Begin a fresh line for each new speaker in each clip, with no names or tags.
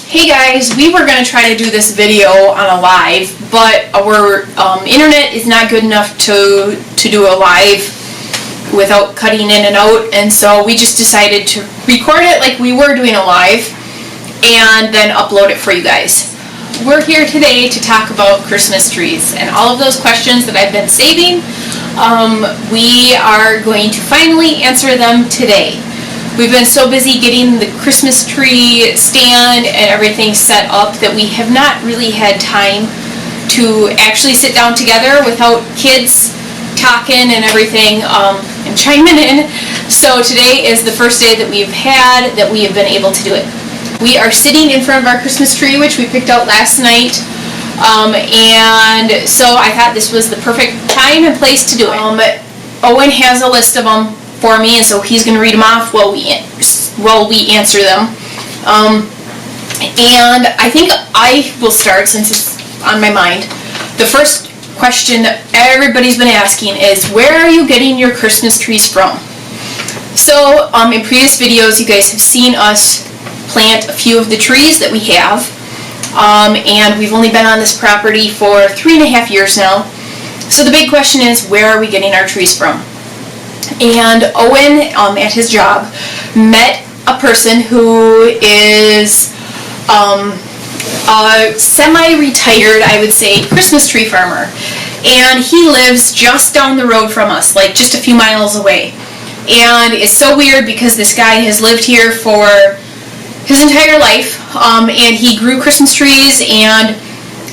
Hey guys, we were going to try to do this video on a live, but our internet is not good enough to do a live without cutting in and out, and so we just decided to record it like we were doing a live and then upload it for you guys. We're here today to talk about Christmas trees and all of those questions that I've been saving. We are going to finally answer them today. We've been so busy getting the Christmas tree stand and everything set up that we have not really had time to actually sit down together without kids talking and everything and chiming in. So today is the first day that we have been able to do it. We are sitting in front of our Christmas tree, which we picked out last night, and so I thought this was the perfect time and place to do it. Owen has a list of them for me, and so he's going to read them off while we answer them. And I think I will start since it's on my mind. The first question that everybody's been asking is, where are you getting your Christmas trees from? So in previous videos you guys have seen us plant a few of the trees that we have, and we've only been on this property for 3.5 years now. So the big question is, where are we getting our trees from? And Owen, at his job, met a person who is a semi-retired, I would say, Christmas tree farmer. And he lives just down the road from us, like just a few miles away. And it's so weird because this guy has lived here for his entire life, and he grew Christmas trees and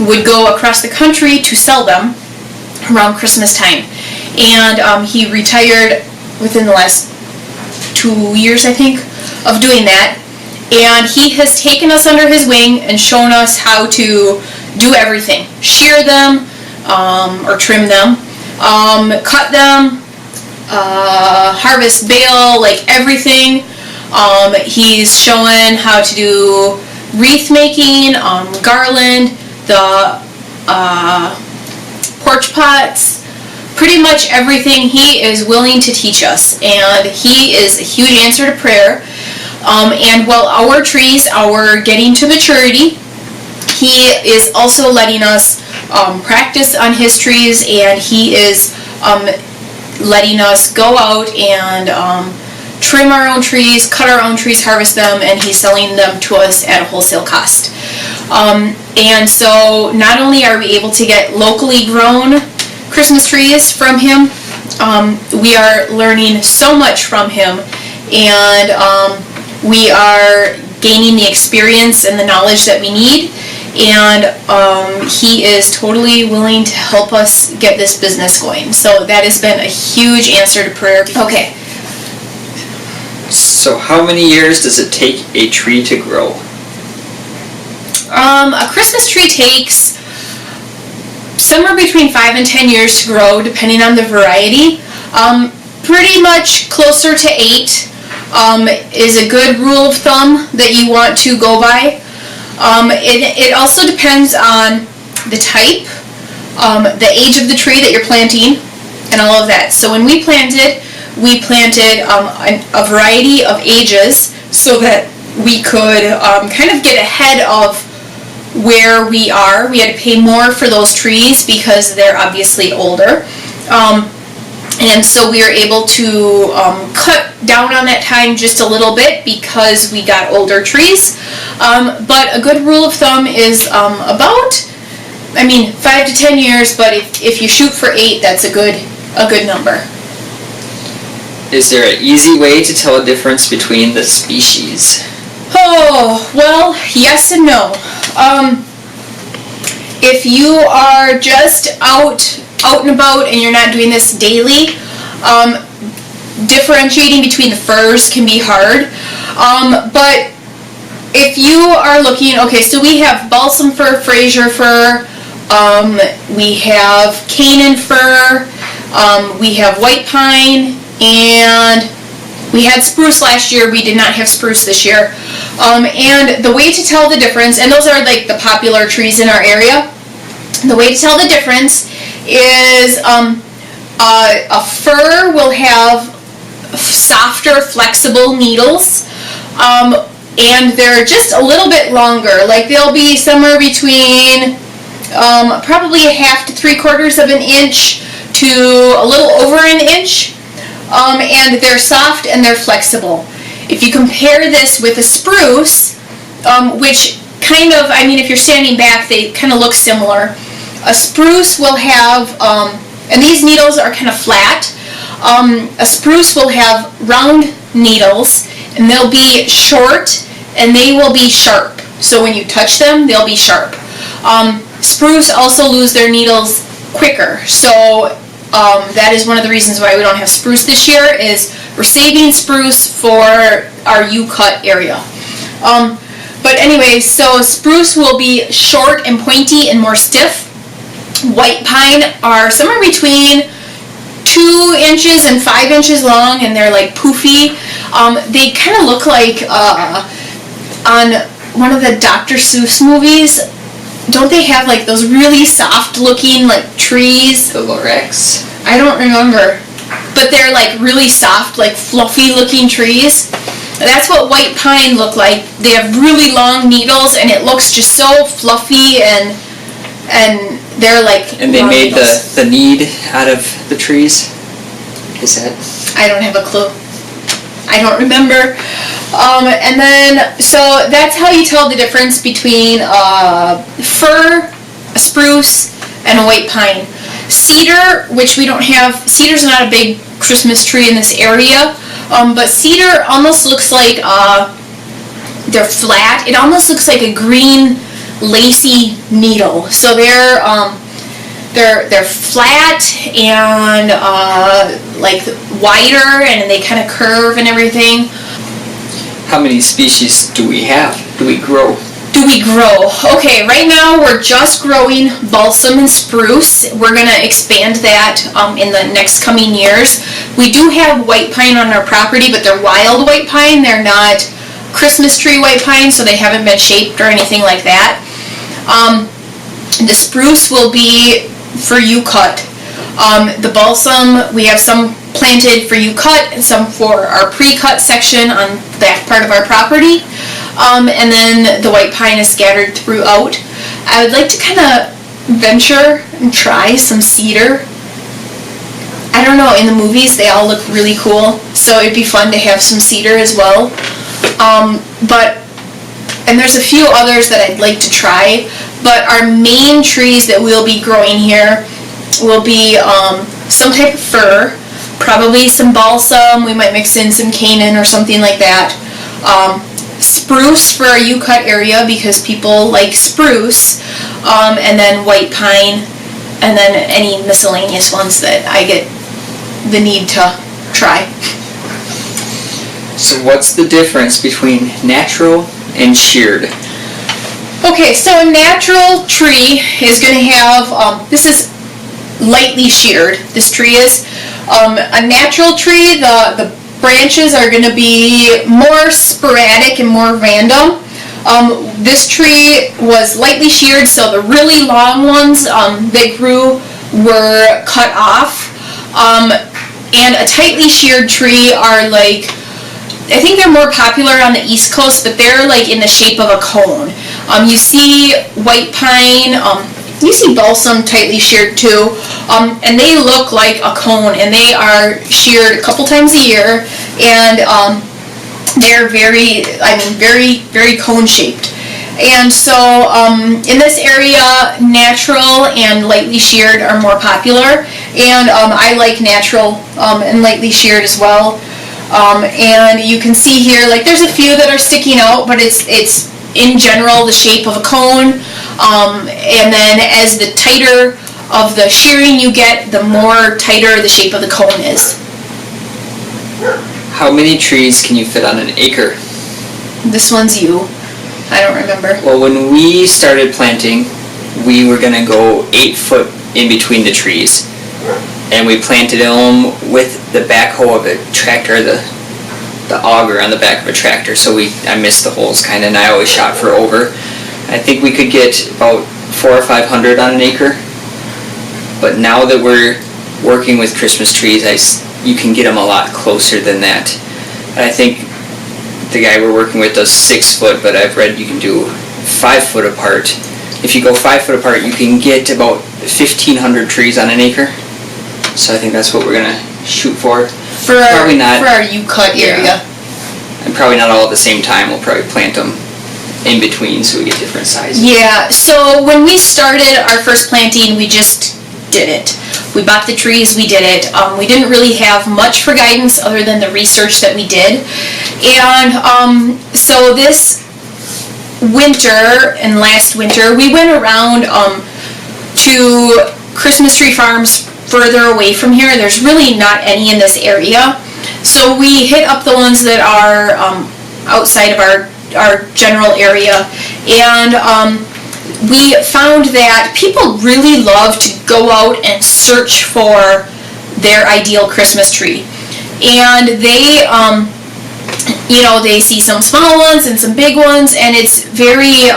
would go across the country to sell them around Christmas time. And he retired within the last 2 years, I think, of doing that. And he has taken us under his wing and shown us how to do everything. Shear them, or trim them, cut them, harvest bale, like everything. He's showing how to do wreath making, garland, the porch pots, pretty much everything he is willing to teach us, and he is a huge answer to prayer. And while our trees are getting to maturity, he is also letting us practice on his trees, and he is letting us go out and trim our own trees, cut our own trees, harvest them, and he's selling them to us at a wholesale cost. And so not only are we able to get locally grown Christmas trees from him, we are learning so much from him, and we are gaining the experience and the knowledge that we need, and he is totally willing to help us get this business going. So that has been a huge answer to prayer. Okay.
So how many years does it take a tree to grow?
A Christmas tree takes somewhere between 5 and 10 years to grow, depending on the variety. Pretty much closer to 8 is a good rule of thumb that you want to go by. It also depends on the type, the age of the tree that you're planting, and all of that. So when we planted a variety of ages so that we could kind of get ahead of where we are. We had to pay more for those trees because they're obviously older, and so we were able to cut down on that time just a little bit because we got older trees. But a good rule of thumb is about, 5 to 10 years, but if you shoot for 8, that's a good number.
Is there an easy way to tell a difference between the species?
Oh, well, yes and no. If you are just out and about and you're not doing this daily, differentiating between the furs can be hard. But if you are looking, okay, so we have balsam fir, Fraser fir, we have Canaan fir, we have white pine, and we had spruce last year. We did not have spruce this year. And the way to tell the difference, and those are like the popular trees in our area, the way to tell the difference is a fir will have softer, flexible needles, and they're just a little bit longer. Like they'll be somewhere between probably 1/2 to 3/4 of an inch to a little over an inch, and they're soft and they're flexible. If you compare this with a spruce, which kind of, I mean, if you're standing back, they kind of look similar. A spruce will have, and these needles are kind of flat. A spruce will have round needles, and they'll be short, and they will be sharp. So when you touch them, they'll be sharp. Spruce also lose their needles quicker, so that is one of the reasons why we don't have spruce this year, is we're saving spruce for our U-cut area. But anyway, so spruce will be short and pointy and more stiff. White pine are somewhere between 2 inches and 5 inches long, and they're like poofy. They kind of look like on one of the Dr. Seuss movies. Don't they have like those really soft looking like trees?
The Lorex?
I don't remember. But they're like really soft, like fluffy looking trees. That's what white pine look like. They have really long needles, and it looks just so fluffy, and they're like.
And they made the need out of the trees? Is that?
I don't have a clue. I don't remember. And then, so that's how you tell the difference between fir, a spruce, and a white pine. Cedar, which we don't have, cedar's not a big Christmas tree in this area, but cedar almost looks like, they're flat. It almost looks like a green lacy needle. So they're flat and like wider, and they kind of curve and everything.
How many species do we have? Do we grow?
Okay, right now we're just growing balsam and spruce. We're going to expand that in the next coming years. We do have white pine on our property, but they're wild white pine. They're not Christmas tree white pine, so they haven't been shaped or anything like that. The spruce will be for U-cut. The balsam, we have some planted for U-cut and some for our pre-cut section on the back part of our property. And then the white pine is scattered throughout. I would like to kind of venture and try some cedar. I don't know, in the movies they all look really cool, so it'd be fun to have some cedar as well. And there's a few others that I'd like to try, but our main trees that we'll be growing here will be some type of fir, probably some balsam. We might mix in some Canaan or something like that. Spruce for our U-cut area because people like spruce, and then white pine, and then any miscellaneous ones that I get the need to try.
So what's the difference between natural and sheared?
Okay, so a natural tree is going to have, this is lightly sheared, this tree is. A natural tree, the branches are going to be more sporadic and more random. This tree was lightly sheared, so the really long ones that grew were cut off. And a tightly sheared tree are like, I think they're more popular on the East Coast, but they're like in the shape of a cone. You see white pine, you see balsam tightly sheared too, and they look like a cone, and they are sheared a couple times a year, and they're very, very cone shaped. And so in this area, natural and lightly sheared are more popular, and I like natural and lightly sheared as well. And you can see here, like there's a few that are sticking out, but it's in general the shape of a cone. And then as the tighter of the shearing you get, the more tighter the shape of the cone is.
How many trees can you fit on an acre?
This one's you. I don't remember.
Well, when we started planting, we were going to go 8 foot in between the trees. And we planted them with the backhoe of a tractor, the auger on the back of a tractor. So I missed the holes kind of, and I always shot for over. I think we could get about 400 or 500 on an acre. But now that we're working with Christmas trees, you can get them a lot closer than that. And I think the guy we're working with does 6 foot, but I've read you can do 5 foot apart. If you go 5 foot apart, you can get about 1,500 trees on an acre. So I think that's what we're gonna shoot for. Probably not
for our U-cut area.
And probably not all at the same time. We'll probably plant them in between so we get different sizes.
Yeah, so when we started our first planting, we just did it. We bought the trees, we did it. We didn't really have much for guidance other than the research that we did. And so this winter and last winter, we went around to Christmas tree farms further away from here. There's really not any in this area. So we hit up the ones that are outside of our general area, and we found that people really love to go out and search for their ideal Christmas tree. And they, they see some small ones and some big ones, and it's very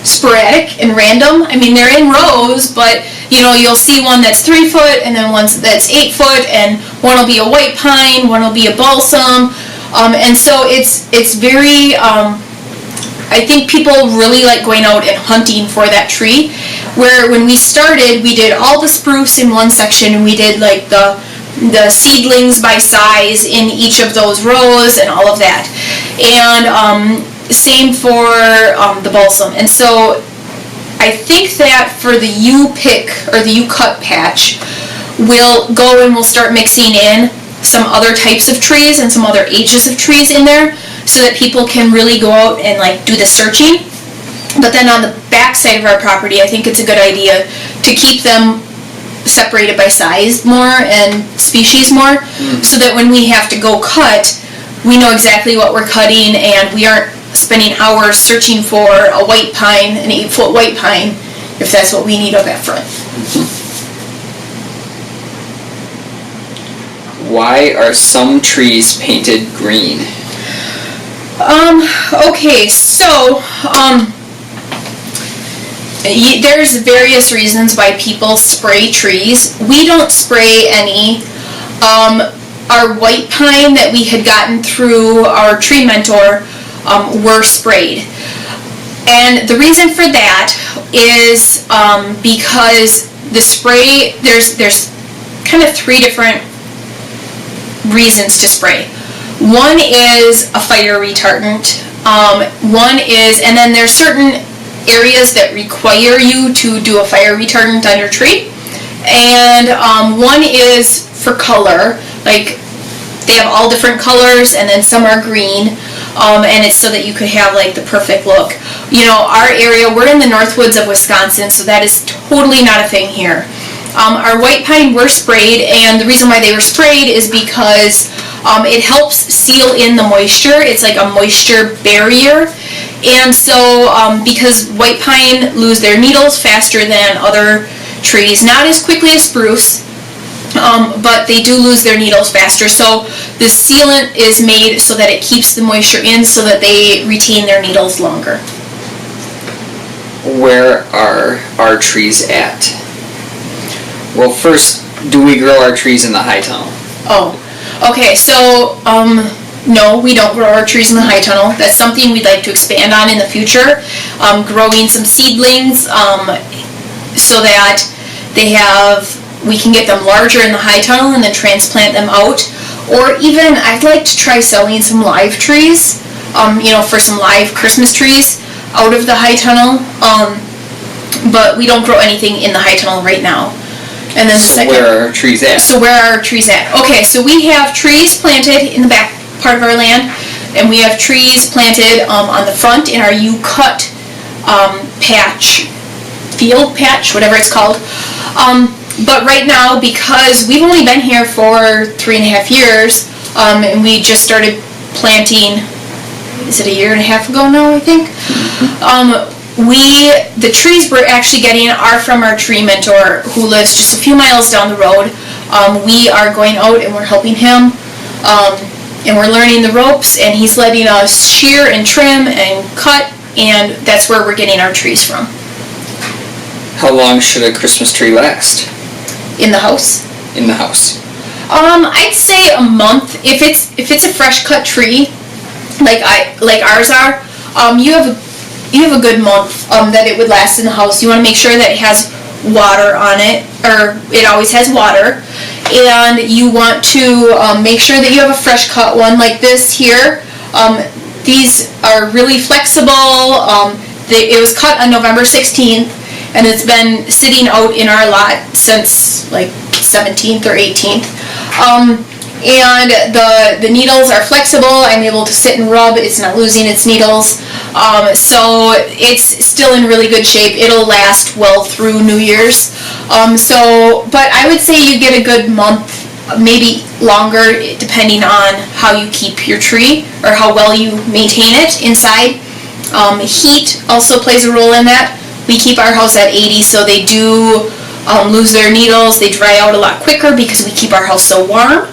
sporadic and random. I mean, they're in rows, but you'll see one that's 3 foot, and then one that's 8 foot, and one will be a white pine, one will be a balsam, and so it's very, I think people really like going out and hunting for that tree, where when we started, we did all the spruce in one section, and we did like the seedlings by size in each of those rows and all of that, and same for the balsam. And so I think that for the U-pick or the U-cut patch, we'll go and we'll start mixing in some other types of trees and some other ages of trees in there, so that people can really go out and like do the searching. But then on the back side of our property, I think it's a good idea to keep them separated by size more and species more, so that when we have to go cut, we know exactly what we're cutting, and we aren't spending hours searching for a white pine, an 8 foot white pine, if that's what we need up at front.
Why are some trees painted green?
Okay, so, there's various reasons why people spray trees. We don't spray any. Our white pine that we had gotten through our tree mentor were sprayed. And the reason for that is because the spray, there's kind of 3 different reasons to spray. One is a fire retardant. One is, and then there's certain areas that require you to do a fire retardant on your tree. And one is for color, like they have all different colors, and then some are green, and it's so that you could have like the perfect look. Our area, we're in the North Woods of Wisconsin, so that is totally not a thing here. Our white pine were sprayed, and the reason why they were sprayed is because it helps seal in the moisture. It's like a moisture barrier. And so because white pine lose their needles faster than other trees, not as quickly as spruce, but they do lose their needles faster. So the sealant is made so that it keeps the moisture in, so that they retain their needles longer.
Where are our trees at? Well, first, do we grow our trees in the high tunnel?
Oh, okay, so no, we don't grow our trees in the high tunnel. That's something we'd like to expand on in the future. Growing some seedlings so that we can get them larger in the high tunnel and then transplant them out. Or even, I'd like to try selling some live trees, for some live Christmas trees out of the high tunnel. But we don't grow anything in the high tunnel right now. And then
where are our trees at?
So where are our trees at? Okay, so we have trees planted in the back part of our land, and we have trees planted on the front in our U-cut patch, field patch, whatever it's called. But right now, because we've only been here for 3.5 years, and we just started planting, is it a year and a half ago now, I think? The trees we're actually getting are from our tree mentor, who lives just a few miles down the road. We are going out and we're helping him, and we're learning the ropes, and he's letting us shear and trim and cut, and that's where we're getting our trees from.
How long should a Christmas tree last?
In the house?
In the house.
I'd say a month. If it's a fresh cut tree, like ours are, you have a good month that it would last in the house. You want to make sure that it has water on it, or it always has water, and you want to make sure that you have a fresh cut one like this here. These are really flexible. It was cut on November 16th, and it's been sitting out in our lot since like 17th or 18th. And the needles are flexible. I'm able to sit and rub. It's not losing its needles. So it's still in really good shape. It'll last well through New Year's. But I would say you get a good month, maybe longer, depending on how you keep your tree or how well you maintain it inside. Heat also plays a role in that. We keep our house at 80, so they do lose their needles. They dry out a lot quicker because we keep our house so warm.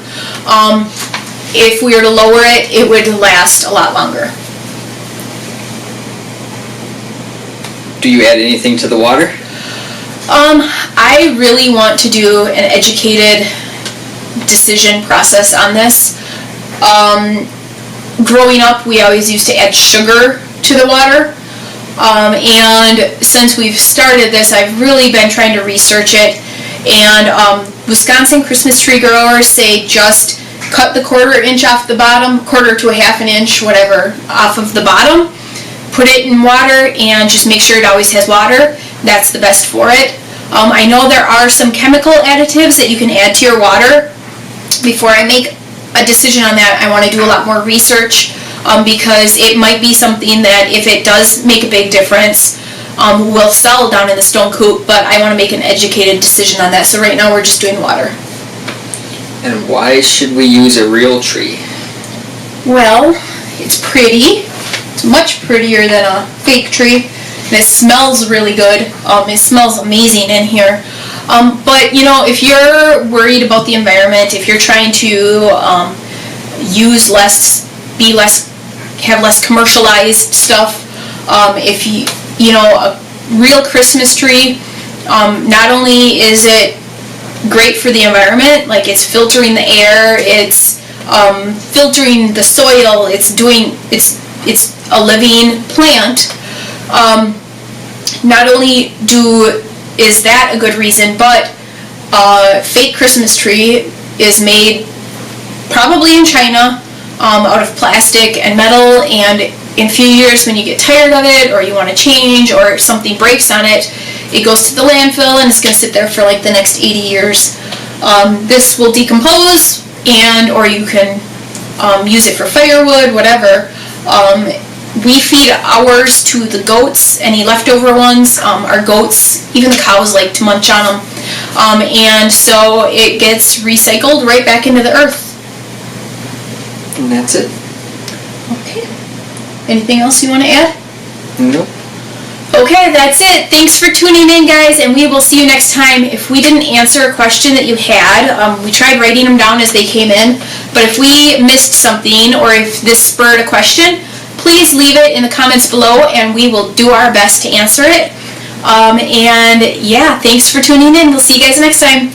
If we were to lower it, it would last a lot longer.
Do you add anything to the water?
I really want to do an educated decision process on this. Growing up, we always used to add sugar to the water. And since we've started this, I've really been trying to research it. And Wisconsin Christmas tree growers say just cut the 1/4 inch off the bottom, 1/4 to a 1/2 inch, whatever, off of the bottom. Put it in water and just make sure it always has water. That's the best for it. I know there are some chemical additives that you can add to your water. Before I make a decision on that, I want to do a lot more research because it might be something that if it does make a big difference, will sell down in the stone coop, but I want to make an educated decision on that. So right now we're just doing water.
And why should we use a real tree?
Well, it's pretty. It's much prettier than a fake tree. And it smells really good. It smells amazing in here. But you know, if you're worried about the environment, if you're trying to use less, have less commercialized stuff, if you know, a real Christmas tree, not only is it great for the environment, like it's filtering the air, it's filtering the soil, it's a living plant. Not only is that a good reason, but fake Christmas tree is made probably in China out of plastic and metal, and in a few years when you get tired of it or you want to change or something breaks on it, it goes to the landfill and it's going to sit there for like the next 80 years. This will decompose, or you can use it for firewood, whatever. We feed ours to the goats, any leftover ones. Our goats, even the cows, like to munch on them. And so it gets recycled right back into the earth.
And that's it.
Okay. Anything else you want to add?
Nope.
Okay, that's it. Thanks for tuning in, guys, and we will see you next time. If we didn't answer a question that you had, we tried writing them down as they came in, but if we missed something or if this spurred a question, please leave it in the comments below and we will do our best to answer it. And yeah, thanks for tuning in. We'll see you guys next time.